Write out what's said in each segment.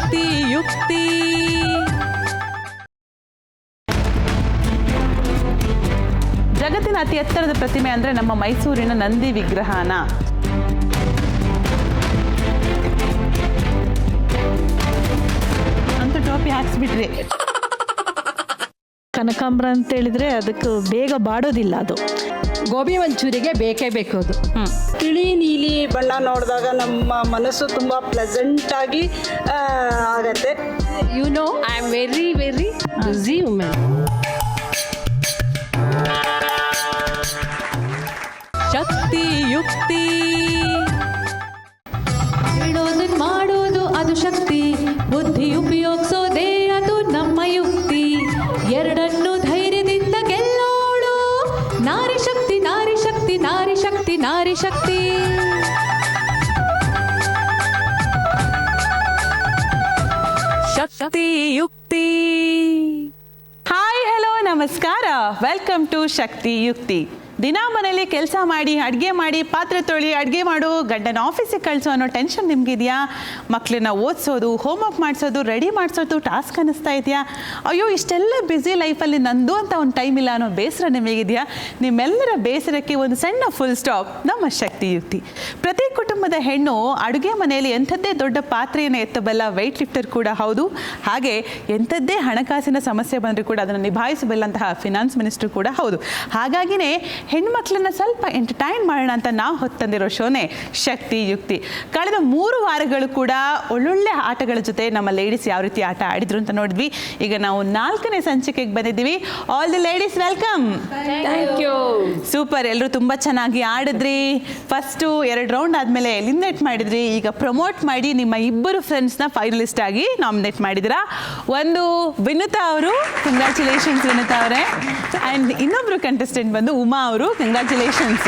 ಶಕ್ತಿ ಯುಕ್ತಿ. ಜಗತ್ತಿನ ಅತಿ ಎತ್ತರದ ಪ್ರತಿಮೆ ಅಂದ್ರೆ ನಮ್ಮ ಮೈಸೂರಿನ ನಂದಿ ವಿಗ್ರಹನ. ಅಂತ ಟೋಪಿ ಹಾಕ್ಸ್ಬಿಟ್ರಿ. ಕನಕಾಂಬರ ಅಂತ ಹೇಳಿದ್ರೆ ಅದಕ್ಕೆ ಬೇಗ ಬಾಡೋದಿಲ್ಲ. ಅದು ಗೋಬಿ ಮಂಚೂರಿಗೆ ಬೇಕೇ ಬೇಕು ಅದು. ತಿಳಿ ನೀಲಿ ಬಣ್ಣ ನೋಡಿದಾಗ ನಮ್ಮ ಮನಸ್ಸು ತುಂಬ ಪ್ಲೆಸೆಂಟ್ ಆಗಿ ಆಗತ್ತೆ. You know I am very very busy women. Shakti Yukti. ಹೇಳೋದನ್ ಮಾಡೋದು ಅದು ಶಕ್ತಿ, ಬುದ್ಧಿ ಉಪಯೋಗಿಸೋದೇ ಅದು ನಮ್ಮ ಯುಕ್ತಿ. ಎರಡನ್ನು ಧೈರ್ಯದಿಂದ ಗೆಲ್ಲೋಳು ನಾರಿ ಶಕ್ತಿ, ನಾರಿ ಶಕ್ತಿ, ನಾರಿ ಶಕ್ತಿ, ನಾರಿ ಶಕ್ತಿ. ಶಕ್ತಿ ಯುಕ್ತಿ. ಹಾಯ್, ಹಲೋ, ನಮಸ್ಕಾರ. ವೆಲ್ಕಮ್ ಟು ಶಕ್ತಿ ಯುಕ್ತಿ. ದಿನ ಮನೇಲಿ ಕೆಲಸ ಮಾಡಿ, ಅಡುಗೆ ಮಾಡಿ, ಪಾತ್ರೆ ತೊಳಿ, ಅಡುಗೆ ಮಾಡು, ಗಂಡನ ಆಫೀಸಿಗೆ ಕಳಿಸೋ ಅನ್ನೋ ಟೆನ್ಷನ್ ನಿಮಗಿದೆಯಾ? ಮಕ್ಕಳನ್ನ ಓದಿಸೋದು, ಹೋಮ್ವರ್ಕ್ ಮಾಡಿಸೋದು, ರೆಡಿ ಮಾಡಿಸೋದು ಟಾಸ್ಕ್ ಅನ್ನಿಸ್ತಾ ಇದೆಯಾ? ಅಯ್ಯೋ, ಇಷ್ಟೆಲ್ಲ ಬ್ಯುಸಿ ಲೈಫಲ್ಲಿ ನಂದು ಅಂತ ಒಂದು ಟೈಮ್ ಇಲ್ಲ ಅನ್ನೋ ಬೇಸರ ನಿಮಗಿದೆಯಾ? ನಿಮ್ಮೆಲ್ಲರ ಬೇಸರಕ್ಕೆ ಒಂದು ಸಣ್ಣ ಫುಲ್ ಸ್ಟಾಪ್ ನಮ್ಮ ಶಕ್ತಿ ಯುಕ್ತಿ. ಪ್ರತಿ ಕುಟುಂಬದ ಹೆಣ್ಣು ಅಡುಗೆ ಮನೆಯಲ್ಲಿ ಎಂಥದ್ದೇ ದೊಡ್ಡ ಪಾತ್ರೆಯನ್ನು ಎತ್ತಬಲ್ಲ ವೆಯ್ಟ್ ಲಿಫ್ಟರ್ ಕೂಡ ಹೌದು. ಹಾಗೆ ಎಂಥದ್ದೇ ಹಣಕಾಸಿನ ಸಮಸ್ಯೆ ಬಂದರೂ ಕೂಡ ಅದನ್ನು ನಿಭಾಯಿಸಬಲ್ಲಂತಹ ಫಿನಾನ್ಸ್ ಮಿನಿಸ್ಟರ್ ಕೂಡ ಹೌದು. ಹಾಗಾಗಿನೇ ಹೆಣ್ಮಕ್ಳನ್ನ ಸ್ವಲ್ಪ ಎಂಟರ್ಟೈನ್ ಮಾಡೋಣ ಅಂತ ನಾವು ಹೊತ್ತಂದಿರೋ ಶೋನೇ ಶಕ್ತಿ ಯುಕ್ತಿ. ಕಳೆದ 3 ವಾರಗಳು ಕೂಡ ಒಳ್ಳೊಳ್ಳೆ ಆಟಗಳ ಜೊತೆ ನಮ್ಮ ಲೇಡೀಸ್ ಯಾವ ರೀತಿ ಆಟ ಆಡಿದ್ರು ಅಂತ ನೋಡಿದ್ವಿ. ಈಗ ನಾವು 4ನೇ ಸಂಚಿಕೆಗೆ ಬಂದಿದ್ದೀವಿ. All the ladies welcome. Thank you. Super, ಎಲ್ಲರೂ ತುಂಬ ಚೆನ್ನಾಗಿ ಆಡಿದ್ರಿ. ಫಸ್ಟು 2 ರೌಂಡ್ ಆದಮೇಲೆ ಎಲಿಮಿನೇಟ್ ಮಾಡಿದ್ರಿ. ಈಗ ಪ್ರಮೋಟ್ ಮಾಡಿ ನಿಮ್ಮ 2 ಫ್ರೆಂಡ್ಸ್ನ ಫೈನಲಿಸ್ಟ್ ಆಗಿ ನಾಮಿನೇಟ್ ಮಾಡಿದಿರಾ. ಒಂದು ವಿನುತಾ ಅವರು, ಕಂಗ್ರ್ಯಾಚುಲೇಷನ್ಸ್ ವಿನುತಾ ಅವರೇ. ಆ್ಯಂಡ್ ಇನ್ನೊಬ್ರು ಕಂಟೆಸ್ಟೆಂಟ್ ಬಂದು ಉಮಾ ಅವರು, ಕಂಗ್ರ್ಯಾಚುಲೇಷನ್ಸ್.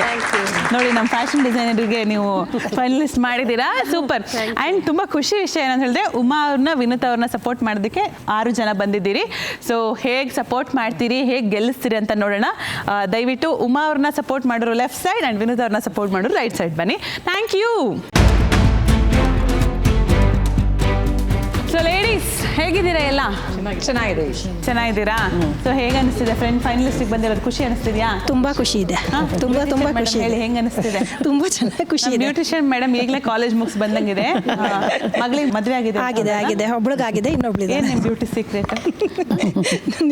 ನೋಡಿ, ನಮ್ಮ ಫ್ಯಾಷನ್ ಡಿಸೈನರ್ಗೆ ನೀವು ಫೈನಲಿಸ್ಟ್ ಮಾಡಿದ್ದೀರಾ. ಸೂಪರ್. ಆ್ಯಂಡ್ ತುಂಬ ಖುಷಿ ವಿಷಯ ಏನಂತ ಹೇಳಿದ್ರೆ, ಉಮಾ ಅವ್ರನ್ನ ವಿನುತಾ ಅವ್ರನ್ನ ಸಪೋರ್ಟ್ ಮಾಡೋದಕ್ಕೆ 6 ಜನ ಬಂದಿದ್ದೀರಿ. ಸೊ ಹೇಗೆ ಸಪೋರ್ಟ್ ಮಾಡ್ತೀರಿ, ಹೇಗೆ ಗೆಲ್ಲಿಸ್ತೀರಿ ಅಂತ ನೋಡೋಣ. ದಯವಿಟ್ಟು ಉಮಾ ಅವ್ರನ್ನ ಸಪೋರ್ಟ್ ಮಾಡೋರು ಲೆಫ್ಟ್ ಸೈಡ್ ಆ್ಯಂಡ್ ವಿನುತಾ ಅವ್ರನ್ನ ಸಪೋರ್ಟ್ ಮಾಡೋರು ರೈಟ್ ಸೈಡ್ ಬನ್ನಿ. Thank you. ಸೊ ಲೇಡೀಸ್, ಹೇಗಿದ್ದೀರಾ? ಎಲ್ಲ ಚೆನ್ನಾಗಿದ್ದೀರಾ? ಸೊ ಹೇಗೆ ಅನಿಸ್ತಿದೆ ಫ್ರೆಂಡ್ ಫೈನಲಿಸ್ಟಿಗೆ ಬಂದಿರೋದು? ಖುಷಿ ಅನಿಸ್ತಿದ್ಯಾ? ತುಂಬಾ ಖುಷಿ ಇದೆ. ತುಂಬಾ ಖುಷಿ ಹೇಳಿ, ಹೆಂಗೆ ಅನಿಸ್ತಿದೆ? ತುಂಬಾ ಚೆನ್ನಾಗಿ ಖುಷಿ ಇದೆ. ನ್ಯೂಟ್ರಿಷನ್ ಮೇಡಮ್ ಈಗಲೇ ಕಾಲೇಜ್ ಮುಗಿಸ್ ಬಂದಂಗಿದೆ. ಮಗಳಿಗೆ ಮದುವೆ ಆಗಿದೆ? ಆಗಿದೆ. ಒಬ್ಳಿಗಾಗಿದೆ, ಇನ್ನೊಬ್ಳಿದೆ. ಏನ್ ನಿಮ್ ಬ್ಯೂಟಿ ಸೀಕ್ರೆಟ್?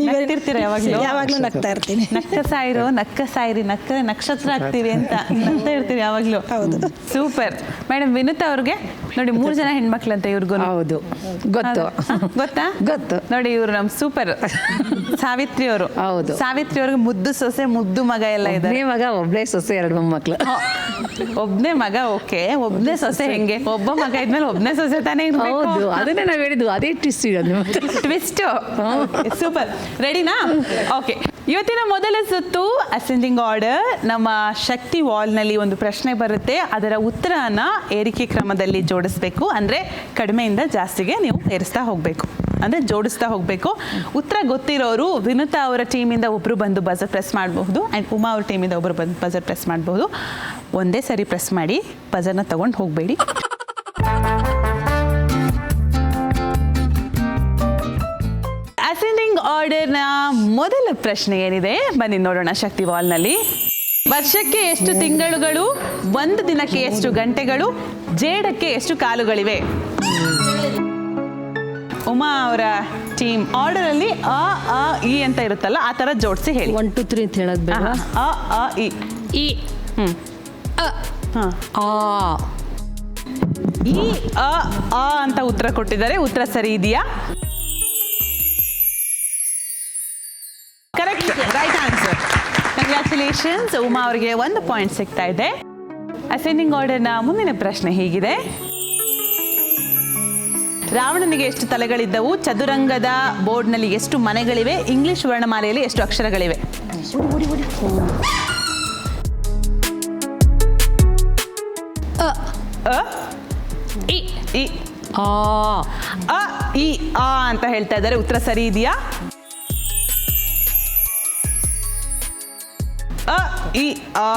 ನಗ್ತಿರ್ತೀರಾ ಯಾವಾಗ್ಲೂ? ಯಾವಾಗ್ಲೂ ನಗ್ತಾ ಇರ್ತೀನಿ. ನಕ್ಕ ಸಾಯಿರಿ ನಕ್ಷತ್ರ ಆಗ್ತೀವಿ ಅಂತ ನಗ್ತಾ ಇರ್ತೀವಿ ಯಾವಾಗ್ಲೂ. ಹೌದು. ಸೂಪರ್. ಮೇಡಮ್, ವಿನುತಾ ಅವ್ರಿಗೆ ನೋಡಿ 3 ಜನ ಹೆಣ್ಮಕ್ಳಂತೆ ಇವ್ರಿಗೂ. ಹೌದು, ಗೊತ್ತಾ? ಗೊತ್ತು. ನೋಡಿ, ಇವ್ರು ನಮ್ ಸೂಪರ್ ಸಾವಿತ್ರಿ ಅವರು. ಹೌದು. ಸಾವಿತ್ರಿ ಅವ್ರಿಗೆ ಮುದ್ದು ಸೊಸೆ, ಮುದ್ದು ಮಗ ಎಲ್ಲ ಇದೆ. ಒಬ್ಬನೇ ಮಗ, ಒಬ್ಳೇ ಸೊಸೆ, 2 ಮೊಮ್ಮಕ್ಳು. ಒಬ್ನೇ ಮಗ ಓಕೆ, ಒಬ್ನೇ ಸೊಸೆ ಹೆಂಗೆ? ಒಬ್ಬ ಮಗ ಇದ್ಮೇಲೆ ಒಬ್ನೇ ಸೊಸೆ ತಾನೇ ಇರ್ಬೇಕು. ಹೌದು, ಅದನ್ನೇ ನಾವು ಹೇಳಿದ್ವು. ಅದೇ ಟ್ವಿಸ್ಟ್ ಇರೋದು. ಟ್ವಿಸ್ಟ್. ಸೂಪರ್. ರೆಡಿನಾ? ಓಕೆ. ಇವತ್ತಿನ ಮೊದಲ ಸುತ್ತು ಅಸೆಂಡಿಂಗ್ ಆರ್ಡರ್. ನಮ್ಮ ಶಕ್ತಿ ವಾಲ್ನಲ್ಲಿ ಒಂದು ಪ್ರಶ್ನೆ ಬರುತ್ತೆ. ಅದರ ಉತ್ತರನ ಏರಿಕೆ ಕ್ರಮದಲ್ಲಿ ಜೋಡಿಸ್ಬೇಕು. ಅಂದರೆ ಕಡಿಮೆಯಿಂದ ಜಾಸ್ತಿಗೆ ನೀವು ಏರಿಸ್ತಾ ಹೋಗಬೇಕು, ಅಂದರೆ ಜೋಡಿಸ್ತಾ ಹೋಗಬೇಕು. ಉತ್ತರ ಗೊತ್ತಿರೋರು ವಿನುತಾ ಅವರ ಟೀಮಿಂದ ಒಬ್ಬರು ಬಂದು ಬಜರ್ ಪ್ರೆಸ್ ಮಾಡಬಹುದು ಆ್ಯಂಡ್ ಉಮಾ ಅವ್ರ ಟೀಮಿಂದ ಒಬ್ಬರು ಬಂದು ಬಜರ್ ಪ್ರೆಸ್ ಮಾಡಬಹುದು. ಒಂದೇ ಸರಿ ಪ್ರೆಸ್ ಮಾಡಿ, ಬಜರ್ನ ತಗೊಂಡು ಹೋಗಬೇಡಿ. ಅಸೆಂಡಿಂಗ್ ಆರ್ಡರ್ನ ಮೊದಲ ಪ್ರಶ್ನೆ ಏನಿದೆ ಬನ್ನಿ ನೋಡೋಣ ಶಕ್ತಿ ವಾಲ್ನಲ್ಲಿ. ವರ್ಷಕ್ಕೆ ಎಷ್ಟು ತಿಂಗಳುಗಳು, 1 ದಿನಕ್ಕೆ ಎಷ್ಟು ಗಂಟೆಗಳು, ಜೇಡಕ್ಕೆ ಎಷ್ಟು ಕಾಲುಗಳಿವೆ? ಉಮಾ ಅವರ ಟೀಮ್ ಆರ್ಡರ್ ಅಲ್ಲಿ ಅ ಆ ಇ ಅಂತ ಇರುತ್ತಲ್ಲ, ಆ ತರ ಜೋಡಿಸಿ ಹೇಳಿ. 1 2 3 ಅಂತ ಹೇಳೋದು ಬೇಡ. ಅ ಆ ಇ ಇ ಆ ಇ ಅ ಆ ಅಂತ ಉತ್ತರ ಕೊಟ್ಟಿದ್ದಾರೆ. ಉತ್ತರ ಸರಿ ಇದೆಯಾ? Correct, right answer. Congratulations, Uma ಅವರಿಗೆ 1 ಪಾಯಿಂಟ್ ಸಿಗ್ತಾ ಇದೆ. ಅಸೆಂಡಿಂಗ್ ಆರ್ಡರ್ನ ಮುಂದಿನ ಪ್ರಶ್ನೆ ಹೀಗಿದೆ. ರಾವಣನಿಗೆ ಎಷ್ಟು ತಲೆಗಳಿದ್ದವು? ಚದುರಂಗದ ಬೋರ್ಡ್ನಲ್ಲಿ ಎಷ್ಟು ಮನೆಗಳಿವೆ? ಇಂಗ್ಲಿಷ್ ವರ್ಣಮಾಲೆಯಲ್ಲಿ ಎಷ್ಟು ಅಕ್ಷರಗಳಿವೆ? ಇ ಇ ಆ ಅ ಇ ಆ ಅಂತ ಹೇಳ್ತಾ ಇದ್ದಾರೆ. ಉತ್ತರ ಸರಿ ಇದೆಯಾ? ಅ ಇ ಆ,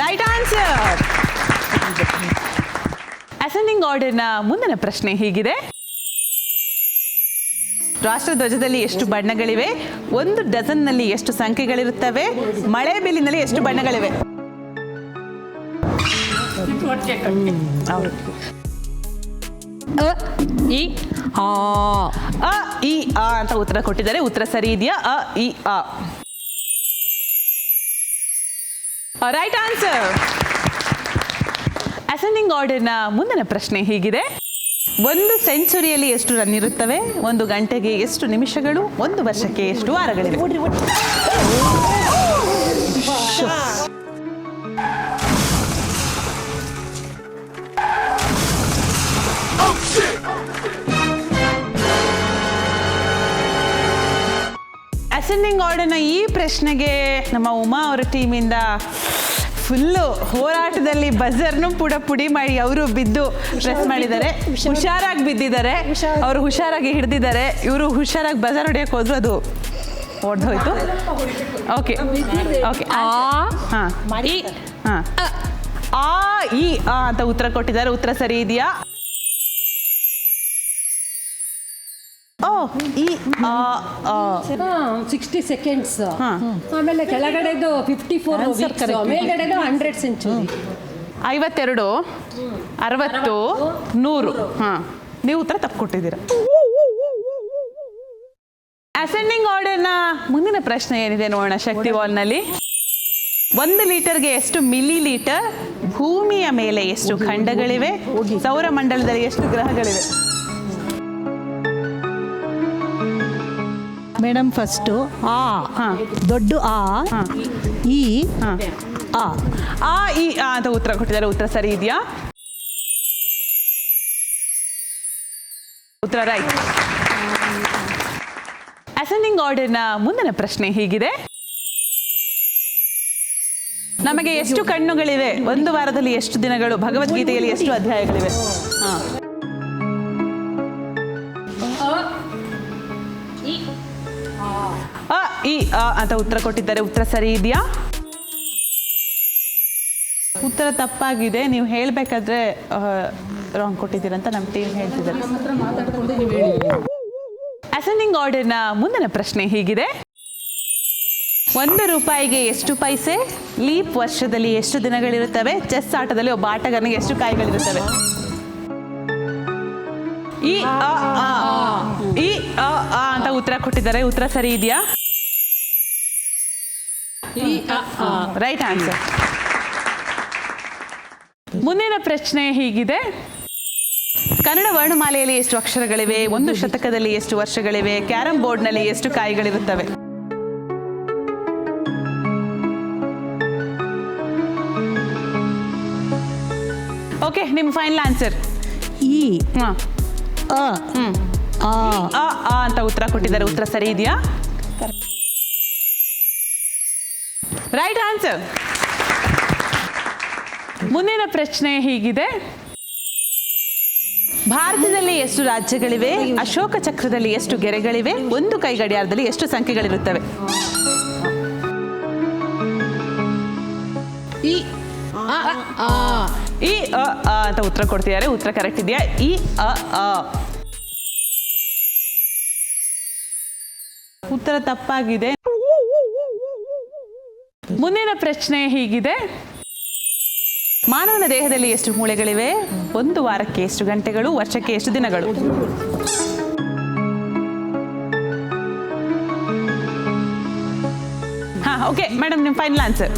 ರೈಟ್ ಆನ್ಸರ್. ಅಸೆಂಡಿಂಗ್ ಆರ್ಡರ್ನ ಮುಂದಿನ ಪ್ರಶ್ನೆ ಹೀಗಿದೆ. ರಾಷ್ಟ್ರಧ್ವಜದಲ್ಲಿ ಎಷ್ಟು ಬಣ್ಣಗಳಿವೆ? 1 ಡಜನ್ನಲ್ಲಿ ಎಷ್ಟು ಸಂಖ್ಯೆಗಳಿರುತ್ತವೆ? ಮಳೆ ಬಿಲ್ಲಿನಲ್ಲಿ ಎಷ್ಟು ಬಣ್ಣಗಳಿವೆ? ಈ ಆ ಅ ಇ ಆ ಅಂತ ಉತ್ತರ ಕೊಟ್ಟಿದ್ದಾರೆ. ಉತ್ತರ ಸರಿ ಇದೆಯಾ? ಅ ಇ ಆ. Right answer. ಅಸೆಂಡಿಂಗ್ ಆರ್ಡರ್ನ ಮುಂದಿನ ಪ್ರಶ್ನೆ ಹೀಗಿದೆ: 1 ಸೆಂಚುರಿಯಲ್ಲಿ ಎಷ್ಟು ರನ್ ಇರುತ್ತವೆ? 1 ಗಂಟೆಗೆ ಎಷ್ಟು ನಿಮಿಷಗಳು? 1 ವರ್ಷಕ್ಕೆ ಎಷ್ಟು ವಾರಗಳಿವೆ? ಅಸೆಂಡಿಂಗ್ ಆರ್ಡರ್ನ ಈ ಪ್ರಶ್ನೆಗೆ ನಮ್ಮ ಉಮಾ ಅವರ ಟೀಮಿಂದ ಫುಲ್ಲು ಹೋರಾಟದಲ್ಲಿ ಬಜರ್ನು ಪುಡಿ ಮಾಡಿ ಅವರು ಬಿದ್ದು ಪ್ರೆಸ್ ಮಾಡಿದ್ದಾರೆ. ಹುಷಾರಾಗಿ ಬಿದ್ದಿದ್ದಾರೆ, ಅವರು ಹುಷಾರಾಗಿ ಹಿಡ್ದಿದ್ದಾರೆ. ಇವರು ಹುಷಾರಾಗಿ ಬಜಾರ್ ಹೊಡೆಯಕ್ಕೆ ಹೋದ್ರು, ಅದು ಹೊಡೆದೋಯ್ತು. ಓಕೆ ಓಕೆ ಹಾಂ ಈ ಹಾಂ ಆ ಈ ಆ ಅಂತ ಉತ್ತರ ಕೊಟ್ಟಿದ್ದಾರೆ. ಉತ್ತರ ಸರಿ ಇದೆಯಾ? ಓ ಈ ಆ 60 ಸೆಕೆಂಡ್ಸ್, ಹಾಂ ಆಮೇಲೆ ಕೆಳಗಡೆದು 54 weeks, ಮೇಲ್ಗಡೆದು 100 ಸೆಂಚುರಿ. 52 60 100. ಹಾಂ, ನೀವು ಉತ್ತರ ತಪ್ಪು ಕೊಟ್ಟಿದ್ದೀರಾ. ಅಸೆಂಡಿಂಗ್ ಆರ್ಡರ್ನ ಮುಂದಿನ ಪ್ರಶ್ನೆ ಏನಿದೆ ನೋಡೋಣ ಶಕ್ತಿ ವಾಲ್ನಲ್ಲಿ. 1 ಲೀಟರ್ಗೆ ಎಷ್ಟು ಮಿಲಿ ಲೀಟರ್? ಭೂಮಿಯ ಮೇಲೆ ಎಷ್ಟು ಖಂಡಗಳಿವೆ? ಸೌರಮಂಡಲದಲ್ಲಿ ಎಷ್ಟು ಗ್ರಹಗಳಿವೆ? ಮೇಡಮ್ ಫಸ್ಟು ಆ ಹಾಂ ದೊಡ್ಡ ಆ ಹಾಂ ಈ ಹಾಂ ಆ ಆ ಈ ಆ ಅಂತ ಉತ್ತರ ಕೊಟ್ಟಿದ್ದಾರೆ. ಉತ್ತರ ಸರಿ ಇದೆಯಾ? ಉತ್ತರ ರೈಟ್. ಅಸೆಂಡಿಂಗ್ ಆರ್ಡರ್ನ ಮುಂದಿನ ಪ್ರಶ್ನೆ ಹೀಗಿದೆ: ನಮಗೆ ಎಷ್ಟು ಕಣ್ಣುಗಳಿವೆ? 1 ವಾರದಲ್ಲಿ ಎಷ್ಟು ದಿನಗಳು? ಭಗವದ್ಗೀತೆಯಲ್ಲಿ ಎಷ್ಟು ಅಧ್ಯಾಯಗಳಿವೆ? ಹಾಂ ಅ ಇ ಆ ಅಂತ ಉತ್ತರ ಕೊಟ್ಟಿದ್ದಾರೆ. ಉತ್ತರ ಸರಿ ಇದೆಯಾ? ಉತ್ತರ ತಪ್ಪಾಗಿದೆ. ನೀವು ಹೇಳಬೇಕಾದ್ರೆ ರಾಂಗ್ ಕೊಟ್ಟಿದ್ದೀರಂತ ನಮ್ಮ ಟೀಮ್ ಹೇಳ್ತಿದ್ದಾರೆ. ಅಸೆಂಡಿಂಗ್ ಆರ್ಡರ್ನ ಮುಂದಿನ ಪ್ರಶ್ನೆ ಹೀಗಿದೆ: 1 ರೂಪಾಯಿಗೆ ಎಷ್ಟು ಪೈಸೆ? ಲೀಪ್ ವರ್ಷದಲ್ಲಿ ಎಷ್ಟು ದಿನಗಳಿರುತ್ತವೆ? ಚೆಸ್ ಆಟದಲ್ಲಿ ಒಬ್ಬ ಆಟಗಾರನಿಗೆ ಎಷ್ಟು ಕಾಯಿಗಳಿರುತ್ತವೆ? ಈ ಅ ಆ ಈ ಅ ಆ ಅಂತ ಉತ್ತರ ಕೊಟ್ಟಿದ್ದಾರೆ. ಉತ್ತರ ಸರಿ ಇದೆಯಾ? Right answer. ಮುಂದಿನ ಪ್ರಶ್ನೆ ಹೀಗಿದೆ: ಕನ್ನಡ ವರ್ಣಮಾಲೆಯಲ್ಲಿ ಎಷ್ಟು ಅಕ್ಷರಗಳಿವೆ? 1 ಶತಕದಲ್ಲಿ ಎಷ್ಟು ವರ್ಷಗಳಿವೆ? ಕ್ಯಾರಂ ಬೋರ್ಡ್ನಲ್ಲಿ ಎಷ್ಟು ಕಾಯಿಗಳಿರುತ್ತವೆ? ಓಕೆ, ನಿಮ್ಮ ಫೈನಲ್ ಆನ್ಸರ್. ಈ ಹಾಂ ಅ ಆ ಅ ಆ ಅಂತ ಉತ್ತರ ಕೊಟ್ಟಿದ್ದಾರೆ. ಉತ್ತರ ಸರಿ ಇದೆಯಾ? Right answer. ಮುಂದಿನ ಪ್ರಶ್ನೆ ಹೀಗಿದೆ: ಭಾರತದಲ್ಲಿ ಎಷ್ಟು ರಾಜ್ಯಗಳಿವೆ? ಅಶೋಕ ಚಕ್ರದಲ್ಲಿ ಎಷ್ಟು ಗೆರೆಗಳಿವೆ? 1 ಕೈ ಗಡಿಯಾರದಲ್ಲಿ ಎಷ್ಟು ಸಂಖ್ಯೆಗಳಿರುತ್ತವೆ? ಈ ಆ ಆ ಈ ಅ ಆ ಅಂತ ಉತ್ತರ ಕೊಡ್ತಿದ್ದಾರೆ. ಉತ್ತರ ಕರೆಕ್ಟ್ ಇದೆಯಾ? ಈ ಅ ಆ. ಉತ್ತರ ತಪ್ಪಾಗಿದೆ. ಮುಂದಿನ ಪ್ರಶ್ನೆ ಹೀಗಿದೆ: ಮಾನವನ ದೇಹದಲ್ಲಿ ಎಷ್ಟು ಮೂಳೆಗಳಿವೆ? 1 ವಾರಕ್ಕೆ ಎಷ್ಟು ಗಂಟೆಗಳು? ವರ್ಷಕ್ಕೆ ಎಷ್ಟು ದಿನಗಳು? ಹಾ, ಓಕೆ ಮೇಡಮ್, ನಿಮ್ಮ ಫೈನಲ್ ಆನ್ಸರ್.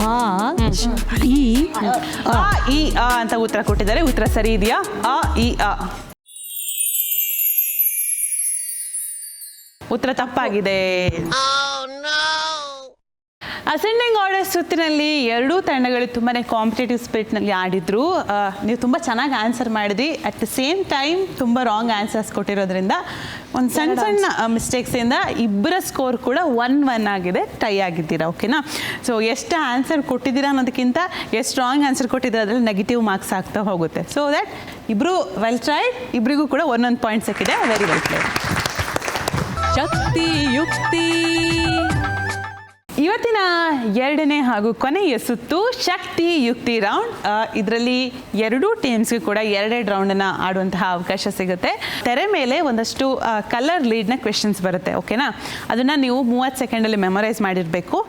ಆ ಈ ಆ ಇ ಆ ಅಂತ ಉತ್ತರ ಕೊಟ್ಟಿದ್ದಾರೆ. ಉತ್ತರ ಸರಿ ಇದೆಯಾ? ಆ ಇ ಆ. ಉತ್ತರ ತಪ್ಪಾಗಿದೆ. ಅಸೆಂಡಿಂಗ್ ಆರ್ಡರ್ ಸುತ್ತಿನಲ್ಲಿ 2 ತಂಡಗಳು ತುಂಬಾ ಕಾಂಪಿಟೇಟಿವ್ ಸ್ಪಿರಿಟ್ನಲ್ಲಿ ಆಡಿದ್ರು. ನೀವು ತುಂಬ ಚೆನ್ನಾಗಿ ಆನ್ಸರ್ ಮಾಡಿದ್ರಿ. ಅಟ್ ದ ಸೇಮ್ ಟೈಮ್ ತುಂಬ ರಾಂಗ್ ಆನ್ಸರ್ಸ್ ಕೊಟ್ಟಿರೋದ್ರಿಂದ ಒಂದು ಸಣ್ಣ ಸಣ್ಣ ಮಿಸ್ಟೇಕ್ಸಿಂದ ಇಬ್ಬರ ಸ್ಕೋರ್ ಕೂಡ 1-1 ಆಗಿದೆ, ಟೈ ಆಗಿದ್ದೀರಾ. ಓಕೆನಾ? ಸೊ ಎಷ್ಟು ಆನ್ಸರ್ ಕೊಟ್ಟಿದ್ದೀರಾ ಅನ್ನೋದಕ್ಕಿಂತ ಎಷ್ಟು ರಾಂಗ್ ಆನ್ಸರ್ ಕೊಟ್ಟಿದ್ದೀರಾ ಅದರಲ್ಲಿ ನೆಗೆಟಿವ್ ಮಾರ್ಕ್ಸ್ ಆಗ್ತಾ ಹೋಗುತ್ತೆ. ಸೊ ದ್ಯಾಟ್ ಇಬ್ಬರು ವೆಲ್ ಟ್ರೈಡ್, ಇಬ್ಬರಿಗೂ ಕೂಡ 1-1 ಪಾಯಿಂಟ್ ಸಿಕ್ಕಿದೆ. Very well played. ಶಕ್ತಿ ಯುಕ್ತಿ. ಇವತ್ತಿನ ಎರಡನೇ ಹಾಗೂ ಕೊನೆಯ ಸುತ್ತು ಶಕ್ತಿ ಯುಕ್ತಿ ರೌಂಡ್. ಇದರಲ್ಲಿ ಎರಡೂ ಟೀಮ್ಸ್ಗೂ ಕೂಡ ಎರಡೆರಡು ರೌಂಡನ್ನು ಆಡುವಂತಹ ಅವಕಾಶ ಸಿಗುತ್ತೆ. ತೆರೆ ಮೇಲೆ ಒಂದಷ್ಟು ಕಲರ್ ಲೀಡ್ನ ಕ್ವೆಶನ್ಸ್ ಬರುತ್ತೆ, ಓಕೆನಾ? ಅದನ್ನು ನೀವು 30 ಸೆಕೆಂಡಲ್ಲಿ ಮೆಮೊರೈಸ್ ಮಾಡಿರಬೇಕು.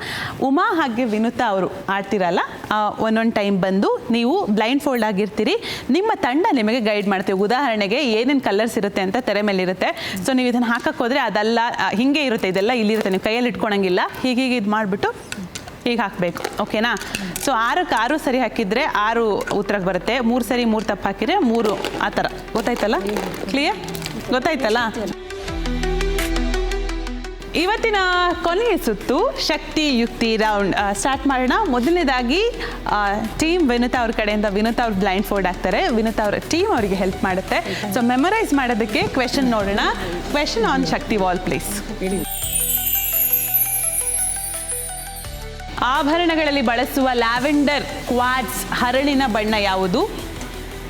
ಉಮಾ ಹಾಗೆ ವಿನುತಾ ಅವರು ಆಡ್ತಿರಲ್ಲ, ಒಂದೊಂದು ಟೈಮ್ ಬಂದು ನೀವು ಬ್ಲೈಂಡ್ ಫೋಲ್ಡ್ ಆಗಿರ್ತೀರಿ. ನಿಮ್ಮ ತಂಡ ನಿಮಗೆ ಗೈಡ್ ಮಾಡ್ತೀವಿ. ಉದಾಹರಣೆಗೆ ಏನೇನು ಕಲರ್ಸ್ ಇರುತ್ತೆ ಅಂತ ತೆರೆ ಮೇಲೆ ಇರುತ್ತೆ. ಸೊ ನೀವು ಇದನ್ನು ಹಾಕಕ್ಕೆ ಹೋದರೆ ಅದೆಲ್ಲ ಹಿಂಗೆ ಇರುತ್ತೆ, ಇದೆಲ್ಲ ಇಲ್ಲಿರುತ್ತೆ, ನೀವು ಕೈಯಲ್ಲಿ ಇಟ್ಕೊಳಂಗಿಲ್ಲ. ಹೀಗೆ ಇದು ಮಾಡಿಬಿಟ್ಟು ಹೀಗೆ ಹಾಕಬೇಕು, ಓಕೆನಾ? ಸೊ 6ಕ್ಕೆ 6 ಸರಿ ಹಾಕಿದರೆ 6 ಉತ್ತರಕ್ಕೆ ಬರುತ್ತೆ. 3 ಸರಿ 3 ತಪ್ಪು ಹಾಕಿದರೆ 3, ಆ ಥರ. ಗೊತ್ತಾಯ್ತಲ್ಲ? ಕ್ಲಿಯರ್? ಗೊತ್ತಾಯ್ತಲ್ಲ? ಇವತ್ತಿನ ಕೊನೆಯ ಸುತ್ತು ಶಕ್ತಿ ಯುಕ್ತಿ ರೌಂಡ್ ಸ್ಟಾರ್ಟ್ ಮಾಡೋಣ. ಮೊದಲನೇದಾಗಿ ಟೀಮ್ ವಿನುತಾ ಅವ್ರ ಕಡೆಯಿಂದ ವಿನುತಾ ಅವ್ರು ಬ್ಲೈಂಡ್ ಫೋಲ್ಡ್ ಆಗ್ತಾರೆ. ವಿನುತಾ ಅವ್ರ ಟೀಮ್ ಅವರಿಗೆ ಹೆಲ್ಪ್ ಮಾಡುತ್ತೆ. ಸೊ ಮೆಮೊರೈಸ್ ಮಾಡೋದಕ್ಕೆ ಕ್ವೆಶನ್ ನೋಡೋಣ. Question on Shakti wall please. ಆಭರಣಗಳಲ್ಲಿ ಬಳಸುವ ಲ್ಯಾವೆಂಡರ್ ಕ್ವಾರ್ಟ್ಸ್ ಹರಳಿನ ಬಣ್ಣ ಯಾವುದು?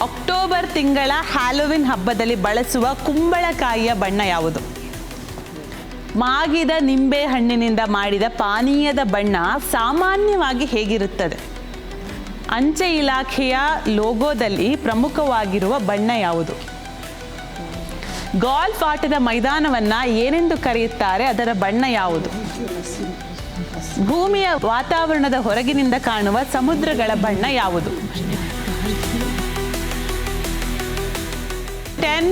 ಅಕ್ಟೋಬರ್ ತಿಂಗಳ ಹ್ಯಾಲೋವಿನ್ ಹಬ್ಬದಲ್ಲಿ ಬಳಸುವ ಕುಂಬಳಕಾಯಿಯ ಬಣ್ಣ ಯಾವುದು? ಮಾಗಿದ ನಿಂಬೆ ಹಣ್ಣಿನಿಂದ ಮಾಡಿದ ಪಾನೀಯದ ಬಣ್ಣ ಸಾಮಾನ್ಯವಾಗಿ ಹೇಗಿರುತ್ತದೆ? ಅಂಚೆ ಇಲಾಖೆಯ ಲೋಗೋದಲ್ಲಿ ಪ್ರಮುಖವಾಗಿರುವ ಬಣ್ಣ ಯಾವುದು? ಗಾಲ್ಫ್ ಆಟದ ಮೈದಾನವನ್ನು ಏನೆಂದು ಕರೆಯುತ್ತಾರೆ? ಅದರ ಬಣ್ಣ ಯಾವುದು? ಭೂಮಿಯ ವಾತಾವರಣದ ಹೊರಗಿನಿಂದ ಕಾಣುವ ಸಮುದ್ರಗಳ ಬಣ್ಣ ಯಾವುದು? 10,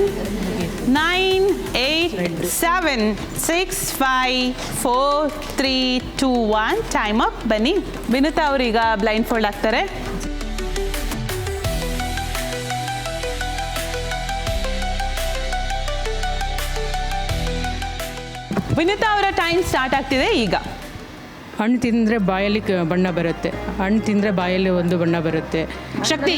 9, 8, 7, 6, 5, 4, 3, 2, 1 ಟೈಮ್ ಅಪ್. ಬನ್ನಿ, ವಿನುತಾ ಅವರೀಗ ಬ್ಲೈಂಡ್ ಫೋಲ್ಡ್ ಆಗ್ತಾರೆ. ವಿನುತಾ ಅವರ ಟೈಮ್ ಸ್ಟಾರ್ಟ್ ಆಗ್ತಿದೆ ಈಗ. ಹಣ್ಣು ತಿಂದರೆ ಬಾಯಲ್ಲಿ ಬಣ್ಣ ಬರುತ್ತೆ, ಹಣ್ಣು ತಿಂದರೆ ಬಾಯಲ್ಲಿ ಒಂದು ಬಣ್ಣ ಬರುತ್ತೆ. ಶಕ್ತಿ.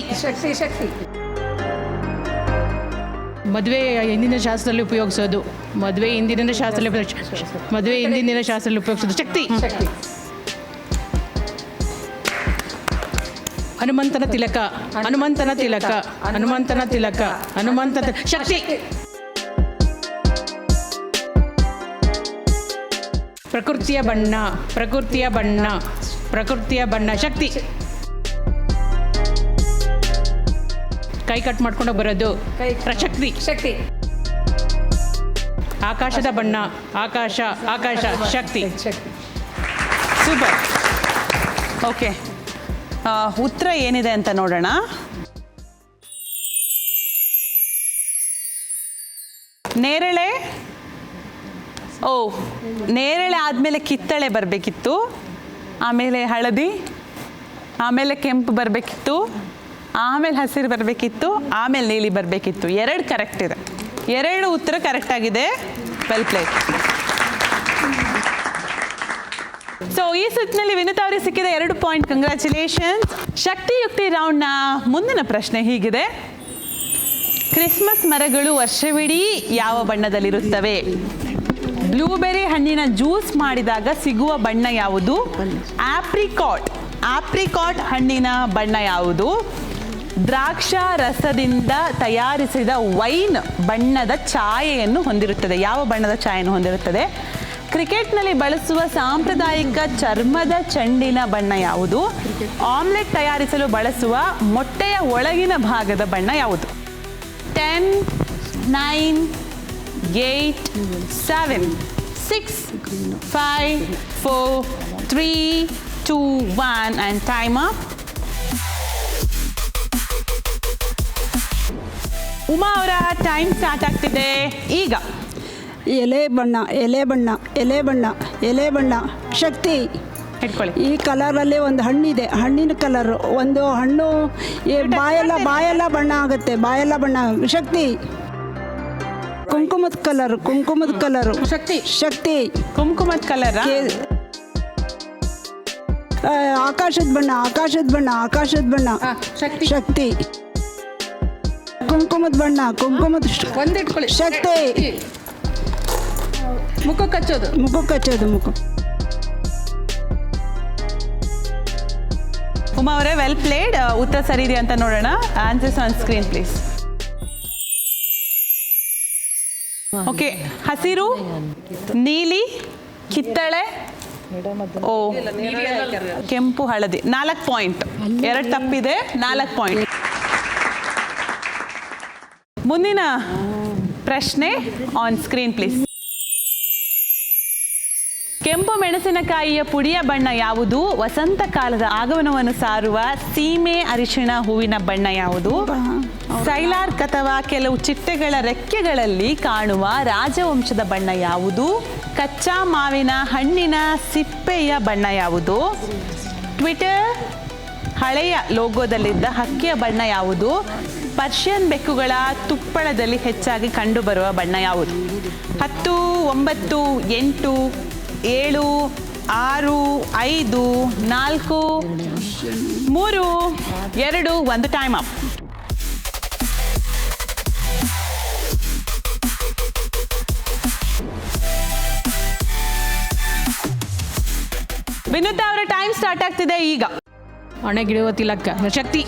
ಮದುವೆ ಹಿಂದಿನ ಶಾಸ್ತ್ರದಲ್ಲಿ ಉಪಯೋಗಿಸೋದು, ಮದುವೆ ಹಿಂದಿನ ಶಾಸ್ತ್ರದಲ್ಲಿ ಉಪಯೋಗಿಸೋದು. ಶಕ್ತಿ. ಹನುಮಂತನ ತಿಲಕ. ಶಕ್ತಿ. ಪ್ರಕೃತಿಯ ಬಣ್ಣ. ಶಕ್ತಿ. ಕೈ ಕಟ್ ಮಾಡ್ಕೊಂಡು ಬರೋದು. ಶಕ್ತಿ. ಆಕಾಶದ ಬಣ್ಣ. ಆಕಾಶ. ಶಕ್ತಿ. ಸೂಪರ್. ಓಕೆ, ಉತ್ತರ ಏನಿದೆ ಅಂತ ನೋಡೋಣ. ನೇರಳೆ. ನೇರಳೆ ಆದಮೇಲೆ ಕಿತ್ತಳೆ ಬರಬೇಕಿತ್ತು, ಆಮೇಲೆ ಹಳದಿ, ಆಮೇಲೆ ಕೆಂಪು ಬರಬೇಕಿತ್ತು, ಆಮೇಲೆ ಹಸಿರು ಬರಬೇಕಿತ್ತು, ಆಮೇಲೆ ನೀಲಿ ಬರಬೇಕಿತ್ತು. 2 ಕರೆಕ್ಟ್ ಇದೆ. 2 ಉತ್ತರ ಕರೆಕ್ಟ್ ಆಗಿದೆ. Well played. ಸೊ ಈ ಸುತ್ತಿನಲ್ಲಿ ವಿನುತಾ ಅವರಿಗೆ ಸಿಕ್ಕಿದೆ 2 ಪಾಯಿಂಟ್. ಕಂಗ್ರ್ಯಾಚುಲೇಷನ್ಸ್. ಶಕ್ತಿಯುಕ್ತಿ ರೌಂಡ್ನ ಮುಂದಿನ ಪ್ರಶ್ನೆ ಹೀಗಿದೆ: ಕ್ರಿಸ್ಮಸ್ ಮರಗಳು ವರ್ಷವಿಡೀ ಯಾವ ಬಣ್ಣದಲ್ಲಿರುತ್ತವೆ? ಬ್ಲೂಬೆರಿ ಹಣ್ಣಿನ ಜ್ಯೂಸ್ ಮಾಡಿದಾಗ ಸಿಗುವ ಬಣ್ಣ ಯಾವುದು? ಆಪ್ರಿಕಾಟ್ ಹಣ್ಣಿನ ಬಣ್ಣ ಯಾವುದು? ದ್ರಾಕ್ಷಾ ರಸದಿಂದ ತಯಾರಿಸಿದ ವೈನ್ ಬಣ್ಣದ ಛಾಯೆಯನ್ನು ಹೊಂದಿರುತ್ತದೆ. ಯಾವ ಬಣ್ಣದ ಛಾಯೆಯನ್ನು ಹೊಂದಿರುತ್ತದೆ? ಕ್ರಿಕೆಟ್ನಲ್ಲಿ ಬಳಸುವ ಸಾಂಪ್ರದಾಯಿಕ ಚರ್ಮದ ಚೆಂಡಿನ ಬಣ್ಣ ಯಾವುದು? ಆಮ್ಲೆಟ್ ತಯಾರಿಸಲು ಬಳಸುವ ಮೊಟ್ಟೆಯ ಒಳಗಿನ ಭಾಗದ ಬಣ್ಣ ಯಾವುದು? 10, 9, 8, 7, 6, 5, 4, 3, 2, 1 and time up. ಉಮಾ ಅವರ ಟೈಮ್ ಸ್ಟಾರ್ಟ್ ಆಗ್ತಿದೆ ಈಗ. ಎಲೆ ಬಣ್ಣ. ಶಕ್ತಿ. ಇಟ್ಕೊಳ್ಳಿ. ಈ ಕಲರಲ್ಲಿ ಒಂದು ಹಣ್ಣಿದೆ, ಹಣ್ಣಿನ ಕಲರು. ಒಂದು ಹಣ್ಣು ಬಾಯೆಲ್ಲ ಬಣ್ಣ ಆಗುತ್ತೆ, ಬಾಯೆಲ್ಲ ಬಣ್ಣ. ಶಕ್ತಿ. ಕುಂಕುಮದ ಕಲರು. ಶಕ್ತಿ. ಕುಂಕುಮದ ಕಲರ್. ಆಕಾಶದ ಬಣ್ಣ. ಶಕ್ತಿ. ಕುಂಕುಮದ ಬಣ್ಣ. ಒಂದಿಟ್ಕೊಳ್ಳಿ. ಶಕ್ತಿ. ಮುಖ ಕಚ್ಚೋದು. ಉಮಾ ಅವರೇ ವೆಲ್ ಪ್ಲೇಡ್. ಉತ್ತರ ಸರಿ ಇದೆ ಅಂತ ನೋಡೋಣ. Answers on screen please. Okay, ಹಸಿರು, ನೀಲಿ, ಕಿತ್ತಳೆ, ಓ ಕೆಂಪು ಹಳದಿ 4 ಪಾಯಿಂಟ್, 2 ತಪ್ಪಿದೆ, 4 ಪಾಯಿಂಟ್. ಮುಂದಿನ ಪ್ರಶ್ನೆ ಆನ್ ಸ್ಕ್ರೀನ್ ಪ್ಲೀಸ್. ಕೆಂಪು ಮೆಣಸಿನಕಾಯಿಯ ಪುಡಿಯ ಬಣ್ಣ ಯಾವುದು? ವಸಂತ ಕಾಲದ ಆಗಮನವನ್ನು ಸಾರುವ ಸೀಮೆ ಅರಿಶಿಣ ಹೂವಿನ ಬಣ್ಣ ಯಾವುದು? ಸೈಲಾರ್ಕ್ ಅಥವಾ ಕೆಲವು ಚಿಟ್ಟೆಗಳ ರೆಕ್ಕೆಗಳಲ್ಲಿ ಕಾಣುವ ರಾಜವಂಶದ ಬಣ್ಣ ಯಾವುದು? ಕಚ್ಚಾ ಮಾವಿನ ಹಣ್ಣಿನ ಸಿಪ್ಪೆಯ ಬಣ್ಣ ಯಾವುದು? ಟ್ವಿಟರ್ ಹಳೆಯ ಲೋಗೋದಲ್ಲಿದ್ದ ಹಕ್ಕಿಯ ಬಣ್ಣ ಯಾವುದು? ಪರ್ಷಿಯನ್ ಬೆಕ್ಕುಗಳ ತುಪ್ಪಳದಲ್ಲಿ ಹೆಚ್ಚಾಗಿ ಕಂಡುಬರುವ ಬಣ್ಣ ಯಾವುದು? 10, 9, 8, 7, 6, 5, 4, 3, 2, 1 ಟೈಮ್ ಅಪ್. ವಿನುತಾ ಅವರ ಟೈಮ್ ಸ್ಟಾರ್ಟ್ ಆಗ್ತಿದೆ ಈಗ. ಹಣೆಗಿಡುವ ತಿಲಕ ಶಕ್ತಿ.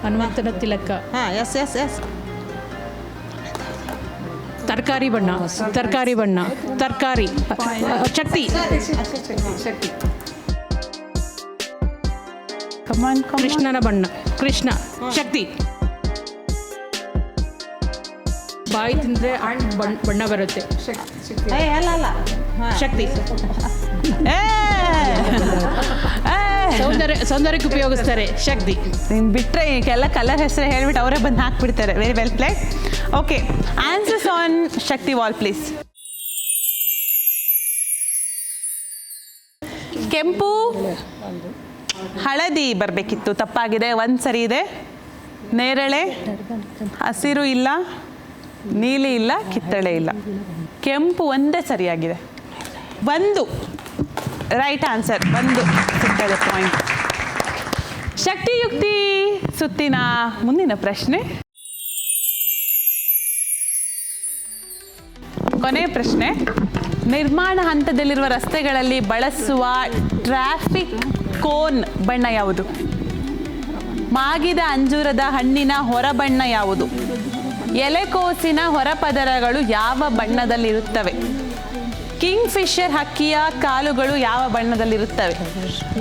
ಹನುಮಂತನ ತಿಲಕ. ಎಸ್ ತರಕಾರಿ ಬಣ್ಣ, ತರಕಾರಿ ಬಣ್ಣ, ತರಕಾರಿ ಶಕ್ತಿ. ಕೃಷ್ಣನ ಬಣ್ಣ, ಕೃಷ್ಣ ಶಕ್ತಿ. ಬಾಯಿ ತಿಂದ್ರೆ ಬಣ್ಣ ಬರುತ್ತೆ. ಶಕ್ತಿ. ಸೌಂದರ್ಯಕ್ಕೆ ಉಪಯೋಗಿಸ್ತಾರೆ. ಶಕ್ತಿ. ನೀನು ಬಿಟ್ಟರೆ ಎಲ್ಲ ಕಲರ್ ಹೆಸರು ಹೇಳ್ಬಿಟ್ಟು ಅವರೇ ಬಂದು ಹಾಕ್ಬಿಡ್ತಾರೆ. Very well played. Okay, answers on Shakti wall please. ಕೆಂಪು ಹಳದಿ ಬರಬೇಕಿತ್ತು, ತಪ್ಪಾಗಿದೆ. 1 ಸರಿ ಇದೆ. ನೇರಳೆ, ಹಸಿರು ಇಲ್ಲ, ನೀಲಿ ಇಲ್ಲ, ಕಿತ್ತಳೆ ಇಲ್ಲ. ಕೆಂಪು ಒಂದೇ ಸರಿಯಾಗಿದೆ. 1 ರೈಟ್ ಆನ್ಸರ್. 1 ಸಿಗ್ತದೆ ಪಾಯಿಂಟ್. ಶಕ್ತಿಯುಕ್ತಿ ಸುತ್ತಿನ ಮುಂದಿನ ಪ್ರಶ್ನೆ, ಕೊನೆಯ ಪ್ರಶ್ನೆ. ನಿರ್ಮಾಣ ಹಂತದಲ್ಲಿರುವ ರಸ್ತೆಗಳಲ್ಲಿ ಬಳಸುವ ಟ್ರಾಫಿಕ್ ಕೋನ್ ಬಣ್ಣ ಯಾವುದು? ಮಾಗಿದ ಅಂಜೂರದ ಹಣ್ಣಿನ ಹೊರಬಣ್ಣ ಯಾವುದು? ಎಲೆಕೋಸಿನ ಹೊರಪದರಗಳು ಯಾವ ಬಣ್ಣದಲ್ಲಿರುತ್ತವೆ? ಕಿಂಗ್ ಫಿಶರ್ ಹಕ್ಕಿಯ ಕಾಲುಗಳು ಯಾವ ಬಣ್ಣದಲ್ಲಿರುತ್ತವೆ?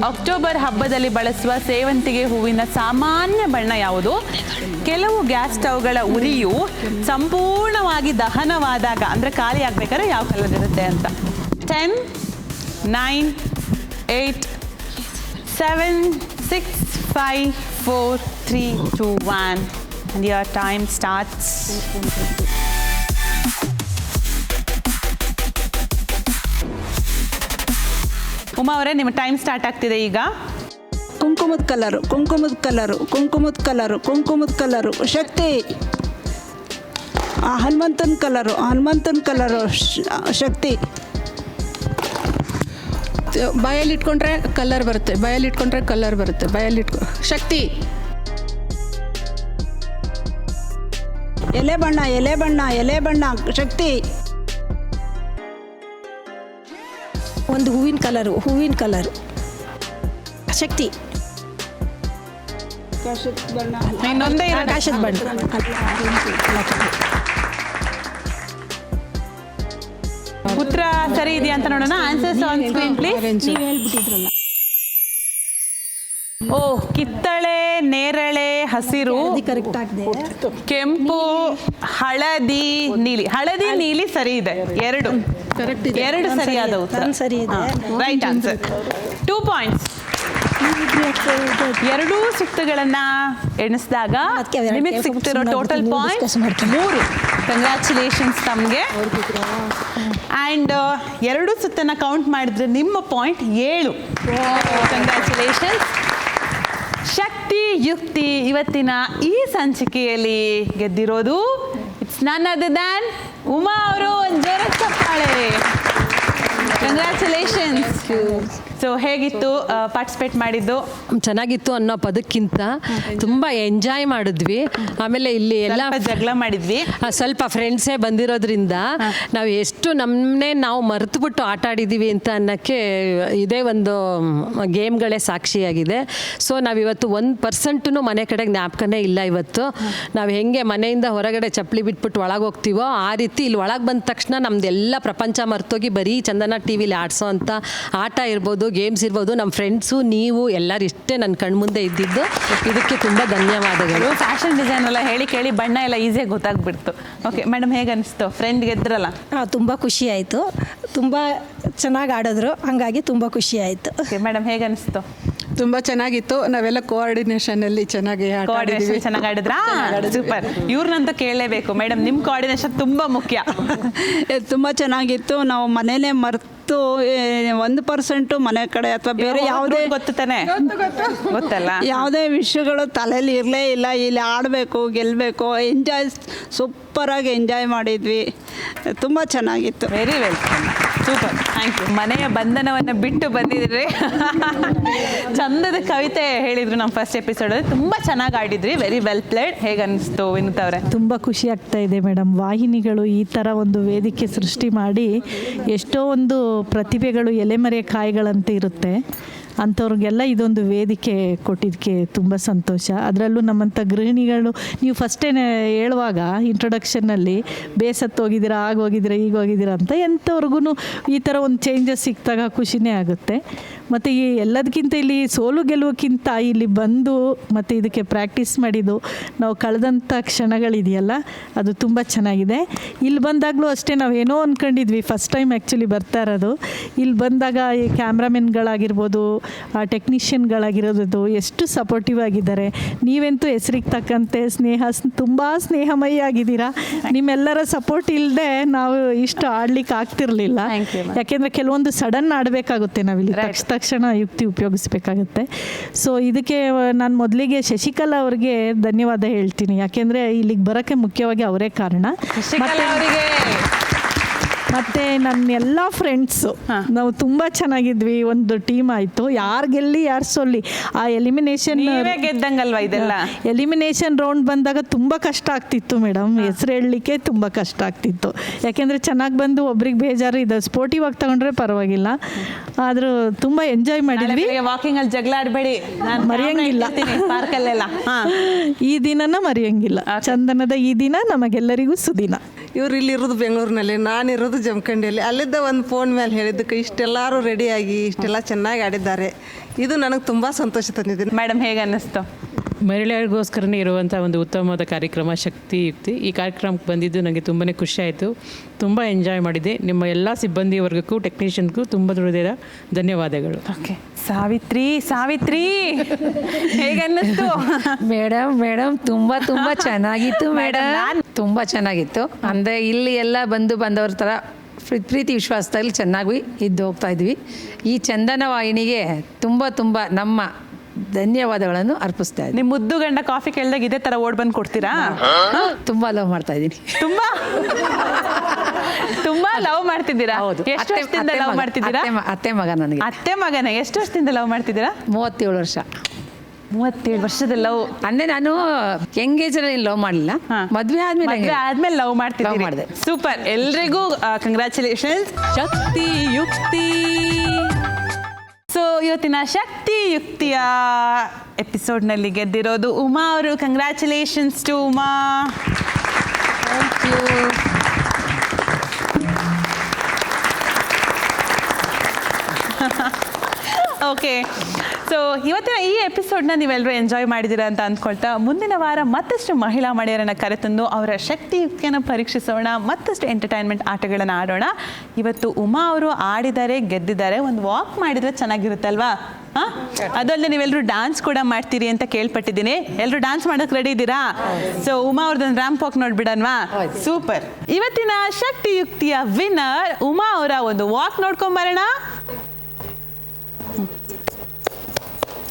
ಅಕ್ಟೋಬರ್ ಹಬ್ಬದಲ್ಲಿ ಬಳಸುವ ಸೇವಂತಿಗೆ ಹೂವಿನ ಸಾಮಾನ್ಯ ಬಣ್ಣ ಯಾವುದು? ಕೆಲವು ಗ್ಯಾಸ್ ಸ್ಟವ್ಗಳ ಉರಿಯು ಸಂಪೂರ್ಣವಾಗಿ ದಹನವಾದಾಗ ಅಂದರೆ ಖಾಲಿ ಆಗ್ಬೇಕಾದ್ರೆ ಯಾವ ಕಲರ್ ಇರುತ್ತೆ ಅಂತ. 10, 9, 8, 7, 6, 5, 4, 3, 2, 1 and your time starts. Uma ಅವರೇ, ನಿಮ್ಮ ಟೈಮ್ ಸ್ಟಾರ್ಟ್ ಆಗ್ತಿದೆ ಈಗ. ಕುಂಕುಮದ ಕಲರು, ಕುಂಕುಮದ ಕಲರು, ಕುಂಕುಮದ ಕಲರು, ಕುಂಕುಮದ ಕಲರು. ಶಕ್ತಿ. ಹನುಮಂತನ ಕಲರು, ಹನುಮಂತನ ಕಲರು. ಶಕ್ತಿ. ಬಾಯಲ್ಲಿ ಇಟ್ಕೊಂಡ್ರೆ ಕಲರ್ ಬರುತ್ತೆ, ಬಾಯಲ್ಲಿ ಇಟ್ಕೊಂಡ್ರೆ ಕಲರ್ ಬರುತ್ತೆ, ಬಾಯಲ್ಲಿ ಶಕ್ತಿ. ಎಲೆ ಬಣ್ಣ, ಎಲೆ ಬಣ್ಣ, ಎಲೆ ಬಣ್ಣ. ಶಕ್ತಿ. ಒಂದು ಹೂವಿನ ಕಲರು, ಹೂವಿನ ಕಲರು. ಶಕ್ತಿ. ಇನ್ನೊಂದೇ ಇರೋದು. ಆಕಾಶದ ಬಣ್ಣ. ಉತ್ತರ ಸರಿ ಇದೆಯಾ ಅಂತ ನೋಡೋಣ. Answers on screen please. ನೀವು ಹೇಳ್ಬಿಟ್ಟಿದ್ರಲ್ಲ. ಓ, ಕಿತ್ತಳೆ, ನೇರಳೆ, ಹಸಿರು, ಕರೆಕ್ಟ್ ಆಗಿದೆ. ಕೆಂಪು, ಹಳದಿ, ನೀಲಿ. ಹಳದಿ, ನೀಲಿ ಸರಿ ಇದೆ. 2 ಕರೆಕ್ಟ್ ಇದೆ. 2 ಸರಿಯಾದ ಉತ್ತರ. ಸರಿ ಇದೆ. Right answer. 2 ಪಾಯಿಂಟ್ಸ್. 2 ಸುತ್ತುಗಳನ್ನ ಎಣಿಸಿದಾಗ ನಿಮಗೆ ಸಿಗ್ತಿರೋ ಟೋಟಲ್ ಪಾಯಿಂಟ್ 3. ಕಂಗ್ರ್ಯಾಚುಲೇಷನ್ಸ್ ತಮಗೆ. ಆ್ಯಂಡ್ 2 ಸುತ್ತನ್ನ ಕೌಂಟ್ ಮಾಡಿದ್ರೆ ನಿಮ್ಮ ಪಾಯಿಂಟ್ 7. ಕಂಗ್ರ್ಯಾಚುಲೇಷನ್ಸ್. ಶಕ್ತಿ ಯುಕ್ತಿ ಇವತ್ತಿನ ಈ ಸಂಚಿಕೆಯಲ್ಲಿ ಗೆದ್ದಿರೋದು it's none other than Uma ಅವರು. ಜೋರ ಚಪ್ಪಾಳೆ. ಕಂಗ್ರ್ಯಾಚುಲೇಷನ್ಸ್. ಸೊ ಹೇಗಿತ್ತು ಪಾರ್ಟಿಸಿಪೇಟ್ ಮಾಡಿದ್ದು? ಚೆನ್ನಾಗಿತ್ತು ಅನ್ನೋ ಪದಕ್ಕಿಂತ ತುಂಬ ಎಂಜಾಯ್ ಮಾಡಿದ್ವಿ. ಆಮೇಲೆ ಇಲ್ಲಿ ಎಲ್ಲ ಸ್ವಲ್ಪ ಜಗಳ ಮಾಡಿದ್ವಿ. ಸ್ವಲ್ಪ ಫ್ರೆಂಡ್ಸೇ ಬಂದಿರೋದ್ರಿಂದ ನಾವು ಎಷ್ಟು ನಮ್ಮನ್ನೇ ನಾವು ಮರೆತುಬಿಟ್ಟು ಆಟ ಆಡಿದ್ದೀವಿ ಅಂತ ಅನ್ನೋಕ್ಕೆ ಇದೇ ಒಂದು ಗೇಮ್ಗಳೇ ಸಾಕ್ಷಿಯಾಗಿದೆ. ಸೊ ನಾವಿವತ್ತು 1% ಮನೆ ಕಡೆಗೆ ಜ್ಞಾಪಕನೇ ಇಲ್ಲ. ಇವತ್ತು ನಾವು ಹೆಂಗೆ ಮನೆಯಿಂದ ಹೊರಗಡೆ ಚಪ್ಪಲಿ ಬಿಟ್ಬಿಟ್ಟು ಒಳಗೆ ಹೋಗ್ತೀವೋ ಆ ರೀತಿ ಇಲ್ಲಿ ಒಳಗೆ ಬಂದ ತಕ್ಷಣ ನಮ್ದೆಲ್ಲ ಪ್ರಪಂಚ ಮರ್ತೋಗಿ ಬರೀ ಚಂದನ ಟಿ ವಿಲಿ ಆಡಿಸೋ ಅಂಥ ಆಟ ಇರ್ಬೋದು, ಗೇಮ್ಸ್ ಇರ್ಬೋದು, ನಮ್ಮ ಫ್ರೆಂಡ್ಸು ನೀವು ಎಲ್ಲರೂ ಇಷ್ಟೇ ನನ್ನ ಕಣ್ಮುಂದೆ ಇದ್ದಿದ್ದು. ಇದಕ್ಕೆ ತುಂಬ ಧನ್ಯವಾದಗಳು. ಫ್ಯಾಷನ್ ಡಿಸೈನ್ ಎಲ್ಲ ಹೇಳಿ ಕೇಳಿ ಬಣ್ಣ ಎಲ್ಲ ಈಸಿಯಾಗಿ ಗೊತ್ತಾಗ್ಬಿಡ್ತು. ಓಕೆ ಮೇಡಮ್, ಹೇಗೆ ಅನಿಸ್ತು? ಫ್ರೆಂಡ್ ಗೆದ್ರಲ್ಲ? ತುಂಬ ಖುಷಿ ಆಯಿತು, ತುಂಬ ಚೆನ್ನಾಗಿ ಆಡಿದ್ರು, ಹಾಗಾಗಿ ತುಂಬ ಖುಷಿ ಆಯಿತು. ಓಕೆ ಮೇಡಮ್, ಹೇಗೆ ಅನಿಸ್ತು? ತುಂಬ ಚೆನ್ನಾಗಿತ್ತು. ನಾವೆಲ್ಲ ಕೋಆರ್ಡಿನೇಷನಲ್ಲಿ ಚೆನ್ನಾಗಿ ಆಟ ಕೋಆರ್ಡಿನೇಷನ್ ಆಡಿದ್ವಿ. ಚೆನ್ನಾಗಿ ಆಡಿದ್ರಾ? ಸೂಪರ್. ಇವ್ರನ್ನಂತ ಕೇಳಲೇಬೇಕು ಮೇಡಮ್, ನಿಮ್ಮ ಕೋಆರ್ಡಿನೇಷನ್ ತುಂಬ ಮುಖ್ಯ. ತುಂಬ ಚೆನ್ನಾಗಿತ್ತು. ನಾವು ಮನೇನೆ ಮರೆತು 1% ಮನೆ ಕಡೆ ಅಥವಾ ಬೇರೆ ಯಾವುದೇ ಗೊತ್ತು ತಾನೆ? ಗೊತ್ತಲ್ಲ? ಯಾವುದೇ ವಿಷಯಗಳು ತಲೆಯಲ್ಲಿ ಇರಲೇ ಇಲ್ಲ. ಇಲ್ಲಿ ಆಡಬೇಕು, ಗೆಲ್ಲಬೇಕು, ಎಂಜಾಯ್, ಸೂಪರಾಗಿ ಎಂಜಾಯ್ ಮಾಡಿದ್ವಿ. ತುಂಬ ಚೆನ್ನಾಗಿತ್ತು. Very welcome. Super, thank you. ಮನೆಯ ಬಂಧನವನ್ನು ಬಿಟ್ಟು ಬಂದಿದ್ರಿ. ಚಂದದ ಕವಿತೆ ಹೇಳಿದ್ರು ನಮ್ಮ ಫಸ್ಟ್ ಎಪಿಸೋಡಲ್ಲಿ. ತುಂಬ ಚೆನ್ನಾಗಿ ಆಡಿದ್ರಿ. Very well played. ಹೇಗೆ ಅನಿಸ್ತು ವಿನುತ್ ಅವರೇ? ತುಂಬ ಖುಷಿ ಆಗ್ತಾ ಇದೆ ಮೇಡಮ್. ವಾಹಿನಿಗಳು ಈ ಥರ ಒಂದು ವೇದಿಕೆ ಸೃಷ್ಟಿ ಮಾಡಿ ಎಷ್ಟೋ ಒಂದು ಪ್ರತಿಭೆಗಳು ಎಲೆಮರೆಯ ಕಾಯಿಗಳಂತೆ ಇರುತ್ತೆ, ಅಂಥವ್ರಿಗೆಲ್ಲ ಇದೊಂದು ವೇದಿಕೆ ಕೊಟ್ಟಿದ್ದಕ್ಕೆ ತುಂಬ ಸಂತೋಷ. ಅದರಲ್ಲೂ ನಮ್ಮಂಥ ಗೃಹಿಣಿಗಳು, ನೀವು ಫಸ್ಟೇ ಹೇಳುವಾಗ ಇಂಟ್ರೊಡಕ್ಷನ್ನಲ್ಲಿ ಬೇಸತ್ತೋಗಿದ್ದೀರಾ, ಆಗೋಗಿದ್ದೀರಾ, ಈಗ ಹೋಗಿದ್ದೀರಾ ಅಂತ, ಎಂಥವ್ರಿಗೂ ಈ ಥರ ಒಂದು ಚೇಂಜಸ್ ಸಿಕ್ಕಿದಾಗ ಖುಷಿನೇ ಆಗುತ್ತೆ. ಮತ್ತು ಈ ಎಲ್ಲದಕ್ಕಿಂತ ಇಲ್ಲಿ ಸೋಲು ಗೆಲುವಕ್ಕಿಂತ ಇಲ್ಲಿ ಬಂದು ಮತ್ತು ಇದಕ್ಕೆ ಪ್ರಾಕ್ಟೀಸ್ ಮಾಡಿದ್ದು ನಾವು ಕಳೆದಂಥ ಕ್ಷಣಗಳಿದೆಯಲ್ಲ, ಅದು ತುಂಬ ಚೆನ್ನಾಗಿದೆ. ಇಲ್ಲಿ ಬಂದಾಗಲೂ ಅಷ್ಟೇ, ನಾವೇನೋ ಅಂದ್ಕೊಂಡಿದ್ವಿ ಫಸ್ಟ್ ಟೈಮ್ ಆ್ಯಕ್ಚುಲಿ ಬರ್ತಾ ಇರೋದು. ಇಲ್ಲಿ ಬಂದಾಗ ಈ ಕ್ಯಾಮ್ರಾಮೆನ್ಗಳಾಗಿರ್ಬೋದು, ಟೆಕ್ನಿಷಿಯನ್ಗಳಾಗಿರೋದು ಎಷ್ಟು ಸಪೋರ್ಟಿವ್ ಆಗಿದ್ದಾರೆ. ನೀವಂತೂ ಹೆಸರಿಗೆ ತಕ್ಕಂತೆ ತುಂಬ ಸ್ನೇಹಮಯಿ ಆಗಿದ್ದೀರಾ. ನಿಮ್ಮೆಲ್ಲರ ಸಪೋರ್ಟ್ ಇಲ್ಲದೆ ನಾವು ಇಷ್ಟು ಆಡ್ಲಿಕ್ಕೆ ಆಗ್ತಿರ್ಲಿಲ್ಲ. ಯಾಕೆಂದರೆ ಕೆಲವೊಂದು ಸಡನ್ ಆಡಬೇಕಾಗುತ್ತೆ, ನಾವಿಲ್ಲಿ ತಕ್ಷಣ ಯುಕ್ತಿ ಉಪಯೋಗಿಸ್ಬೇಕಾಗತ್ತೆ. ಸೊ ಇದಕ್ಕೆ ನಾನು ಮೊದಲಿಗೆ ಶಶಿಕಲಾ ಅವ್ರಿಗೆ ಧನ್ಯವಾದ ಹೇಳ್ತೀನಿ. ಯಾಕೆಂದರೆ ಇಲ್ಲಿಗೆ ಬರೋಕ್ಕೆ ಮುಖ್ಯವಾಗಿ ಅವರೇ ಕಾರಣ. ಮತ್ತು ನನ್ನ ಎಲ್ಲ ಫ್ರೆಂಡ್ಸು ನಾವು ತುಂಬ ಚೆನ್ನಾಗಿದ್ವಿ. ಒಂದು ಟೀಮ್ ಆಯಿತು. ಯಾರು ಗೆಲ್ಲಿ ಯಾರು ಸೋಲ್ಲಿ, ಆ ಎಲಿಮಿನೇಷನ್ ಗೆದ್ದಂಗಲ್ವಾ ಇದೆಲ್ಲ. ಎಲಿಮಿನೇಷನ್ ರೌಂಡ್ ಬಂದಾಗ ತುಂಬ ಕಷ್ಟ ಆಗ್ತಿತ್ತು ಮೇಡಮ್. ಹೆಸರು ಹೇಳಲಿಕ್ಕೆ ತುಂಬ ಕಷ್ಟ ಆಗ್ತಿತ್ತು. ಯಾಕೆಂದರೆ ಚೆನ್ನಾಗಿ ಬಂದು ಒಬ್ರಿಗೆ ಬೇಜಾರು ಇದೆ. ಸ್ಪೋರ್ಟಿವ್ ಆಗಿ ತಗೊಂಡ್ರೆ ಪರವಾಗಿಲ್ಲ, ಆದರೂ ತುಂಬ ಎಂಜಾಯ್ ಮಾಡಿದ್ವಿ. ವಾಕಿಂಗ್ ಅಲ್ಲಿ ಜಗಳ ಆಡಬೇಡಿ, ಮರೆಯಂಗಿಲ್ಲ ಪಾರ್ಕಲ್ಲೆಲ್ಲ. ಈ ದಿನನ ಮರೆಯಂಗಿಲ್ಲ. ಚಂದನದ ಈ ದಿನ ನಮಗೆಲ್ಲರಿಗೂ ಸುದಿನ. ಇವ್ರು ಇಲ್ಲಿರೋದು ಬೆಂಗಳೂರಿನಲ್ಲಿ, ನಾನಿರೋದು ಜಮಖಂಡಿಯಲ್ಲಿ. ಅಲ್ಲಿದ್ದ ಒಂದು ಫೋನ್ ಮೇಲೆ ಹೇಳಿದ್ದಕ್ಕೆ ಇಷ್ಟೆಲ್ಲರೂ ರೆಡಿಯಾಗಿ ಇಷ್ಟೆಲ್ಲ ಚೆನ್ನಾಗಿ ಆಡಿದ್ದಾರೆ. ಇದು ನನಗೆ ತುಂಬ ಸಂತೋಷ ತಂದಿದ್ದೀನಿ. ಮೇಡಮ್, ಹೇಗೆ ಅನ್ನಿಸ್ತು? ಮಹಿಳೆಯರಿಗೋಸ್ಕರನೇ ಇರುವಂಥ ಒಂದು ಉತ್ತಮವಾದ ಕಾರ್ಯಕ್ರಮ ಶಕ್ತಿ ಯುಕ್ತಿ. ಈ ಕಾರ್ಯಕ್ರಮಕ್ಕೆ ಬಂದಿದ್ದು ನನಗೆ ತುಂಬಾ ಖುಷಿಯಾಯಿತು. ತುಂಬ ಎಂಜಾಯ್ ಮಾಡಿದೆ. ನಿಮ್ಮ ಎಲ್ಲ ಸಿಬ್ಬಂದಿ ವರ್ಗಕ್ಕೂ ಟೆಕ್ನಿಷಿಯನ್ಗೂ ತುಂಬ ಹೃದಯದ ಧನ್ಯವಾದಗಳು. ಓಕೆ, ಸಾವಿತ್ರಿ ಹೇಗೆ ಅನ್ನಿಸ್ತು? ಮೇಡಮ್ ತುಂಬ ಚೆನ್ನಾಗಿತ್ತು ಮೇಡಮ್. ತುಂಬ ಚೆನ್ನಾಗಿತ್ತು. ಅಂದರೆ ಇಲ್ಲಿ ಎಲ್ಲ ಬಂದವ್ರ ಥರ ಪ್ರೀತಿ ವಿಶ್ವಾಸದಲ್ಲಿ ಚೆನ್ನಾಗಿ ಇದ್ದು ಹೋಗ್ತಾ ಇದ್ವಿ. ಈ ಚಂದನ ವಾಹಿನಿಗೆ ತುಂಬ ನಮ್ಮ ಧನ್ಯವಾದಗಳನ್ನು ಅರ್ಪಿಸ್ತಾ ಇದ್ದೀನಿ. ನಿಮ್ಮ ಮುದ್ದು ಗಂಡ ಕಾಫಿ ಕೇಳಿದಾಗ ಇದೇ ಥರ ಓಡ್ ಬಂದು ಕೊಡ್ತೀರಾ? ತುಂಬ ಲವ್ ಮಾಡ್ತಾ ಇದ್ದೀನಿ. ತುಂಬಾ ಲವ್ ಮಾಡ್ತಿದ್ದೀರಾ? ಹೌದು. ಎಷ್ಟು ವರ್ಷದಿಂದ ಲವ್ ಮಾಡ್ತಿದ್ದೀರಾ? ಅತ್ತೆ ಮಗ ನನಗೆ. ಅತ್ತೆ ಮಗನ? ಎಷ್ಟು ವರ್ಷದಿಂದ ಲವ್ ಮಾಡ್ತಿದ್ದೀರಾ? 37 ವರ್ಷ. 37 ವರ್ಷದ ಲವ್ ಅಂದ್ರೆ ನಾನು ಎಂಗೇಜಲ್ಲಿ ಲವ್ ಮಾಡಲಿಲ್ಲ, ಮದುವೆ ಆದ್ಮೇಲೆ ಲವ್ ಮಾಡ್ತಿದ್ದೀರಿ. ಸೂಪರ್. ಎಲ್ರಿಗೂ ಕಂಗ್ರ್ಯಾಚುಲೇಷನ್ಸ್. ಶಕ್ತಿ ಯುಕ್ತಿ. ಸೊ ಇವತ್ತಿನ ಶಕ್ತಿ ಯುಕ್ತಿಯ ಎಪಿಸೋಡ್ನಲ್ಲಿ ಗೆದ್ದಿರೋದು ಉಮಾ ಅವರು. Congratulations to Uma. Thank you. Okay, so ಇವತ್ತಿನ ಈ ಎಪಿಸೋಡ್ನ ನೀವೆಲ್ಲರೂ ಎಂಜಾಯ್ ಮಾಡಿದ್ದೀರಾ ಅಂತ ಅಂದ್ಕೊಳ್ತಾ, ಮುಂದಿನ ವಾರ ಮತ್ತಷ್ಟು ಮಹಿಳಾ ಮಹಿಳೆಯರನ್ನು ಕರೆತಂದು ಅವರ ಶಕ್ತಿ ಯುಕ್ತಿಯನ್ನು ಪರೀಕ್ಷಿಸೋಣ, ಮತ್ತಷ್ಟು ಎಂಟರ್ಟೈನ್ಮೆಂಟ್ ಆಟಗಳನ್ನು ಆಡೋಣ. ಇವತ್ತು ಉಮಾ ಅವರು ಆಡಿದ್ದಾರೆ, ಗೆದ್ದಿದ್ದಾರೆ. ಒಂದು ವಾಕ್ ಮಾಡಿದರೆ ಚೆನ್ನಾಗಿರುತ್ತಲ್ವಾ? ಹಾಂ, ಅದಲ್ಲದೆ ನೀವೆಲ್ಲರೂ ಡ್ಯಾನ್ಸ್ ಕೂಡ ಮಾಡ್ತೀರಿ ಅಂತ ಕೇಳ್ಪಟ್ಟಿದ್ದೀನಿ. ಎಲ್ಲರೂ ಡ್ಯಾನ್ಸ್ ಮಾಡೋಕ್ಕೆ ರೆಡಿ ಇದ್ದೀರಾ? ಸೊ ಉಮಾ ಅವ್ರದ್ದೊಂದು ರ್ಯಾಂಪ್ ವಾಕ್ ನೋಡ್ಬಿಡನ್ವಾ? ಸೂಪರ್. ಇವತ್ತಿನ ಶಕ್ತಿ ಯುಕ್ತಿಯ ವಿನ್ನರ್ ಉಮಾ ಅವರ ಒಂದು ವಾಕ್ ನೋಡ್ಕೊಂಬರೋಣ.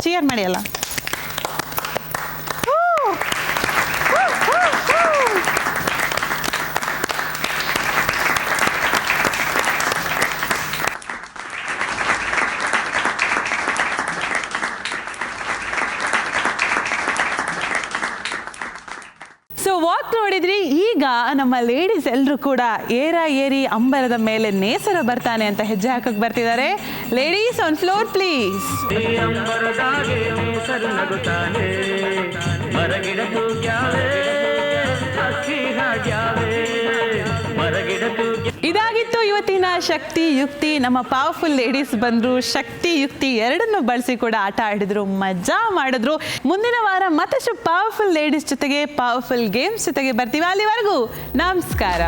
ಚಿಯರ್ ಮಾಡಿ ಅಲ್ಲ. ನಮ್ಮ ಲೇಡೀಸ್ ಎಲ್ಲರೂ ಕೂಡ ಏರಿ ಅಂಬರದ ಮೇಲೆ ನೇಸರ ಬರ್ತಾನೆ ಅಂತ ಹೆಜ್ಜೆ ಹಾಕಕ್ಕೆ ಬರ್ತಿದ್ದಾರೆ. Ladies on floor please. ಇದಾಗಿತ್ತು ಇವತ್ತಿನ ಶಕ್ತಿ ಯುಕ್ತಿ. ನಮ್ಮ ಪವರ್ಫುಲ್ ಲೇಡೀಸ್ ಬಂದರು, ಶಕ್ತಿ ಯುಕ್ತಿ ಎರಡನ್ನು ಬಳಸಿ ಕೂಡ ಆಟ ಆಡಿದ್ರು, ಮಜಾ ಮಾಡಿದ್ರು. ಮುಂದಿನ ವಾರ ಮತ್ತಷ್ಟು ಪವರ್ಫುಲ್ ಲೇಡೀಸ್ ಜೊತೆಗೆ ಪವರ್ಫುಲ್ ಗೇಮ್ಸ್ ಜೊತೆಗೆ ಬರ್ತೀವಿ. ಅಲ್ಲಿವರೆಗೂ ನಮಸ್ಕಾರ.